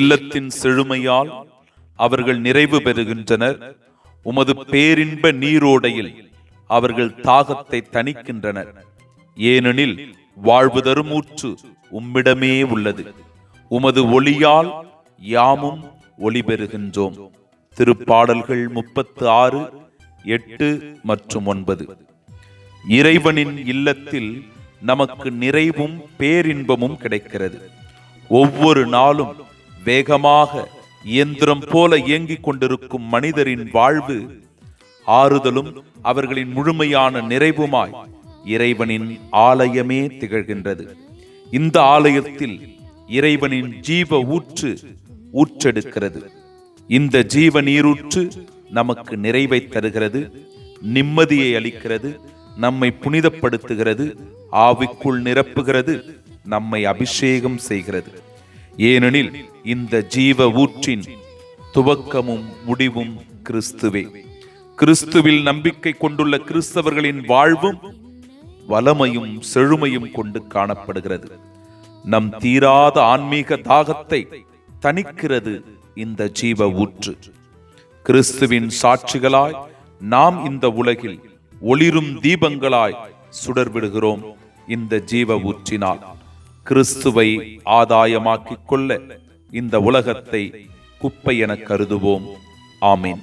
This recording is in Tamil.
இல்லத்தின் செழுமையால் அவர்கள் நிறைவு பெறுகின்றனர். உமது பேரின்ப நீரோடையில் அவர்கள் தாகத்தை தணிக்கின்றனர். ஏனெனில் வாழ்வு தரும் ஊற்று உம்மிடமே உள்ளது. உமது ஒளியால் யாமும் ஒளி பெறுகின்றோம். திருப்பாடல்கள் 36, 8 மற்றும் 9. இறைவனின் இல்லத்தில் நமக்கு நிறைவும் பேரின்பமும் கிடைக்கிறது. ஒவ்வொரு நாளும் வேகமாக இயந்திரம் போல இயங்கிக் கொண்டிருக்கும் மனிதரின் வாழ்வு ஆறுதலும் அவர்களின் முழுமையான நிறைவுமாய் இறைவனின் ஆலயமே திகழ்கின்றது. இந்த ஆலயத்தில் இறைவனின் ஜீவ ஊற்று ஊற்றெடுக்கிறது. இந்த ஜீவ நீரூற்று நமக்கு நிறைவை தருகிறது, நிம்மதியை அளிக்கிறது, நம்மை புனிதப்படுத்துகிறது, ஆவிக்குள் நிரப்புகிறது, நம்மை அபிஷேகம் செய்கிறது. ஏனெனில் இந்த ஜீவ ஊற்றின் துவக்கமும் முடிவும் கிறிஸ்துவே. கிறிஸ்துவில் நம்பிக்கை கொண்டுள்ள கிறிஸ்தவர்களின் வாழ்வும் வளமையும் செழுமையும் கொண்டு காணப்படுகிறது. நம் தீராத ஆன்மீக தாகத்தை தணிக்கிறது இந்த ஜீவ ஊற்று. கிறிஸ்துவின் சாட்சிகளாய் நாம் இந்த உலகில் ஒளிரும் தீபங்களாய் சுடர்விடுகிறோம். இந்த ஜீவ ஊற்றினால் கிறிஸ்துவை ஆதாயமாக்கிக் கொள்ள இந்த உலகத்தை குப்பை என கருதுவோம். ஆமீன்.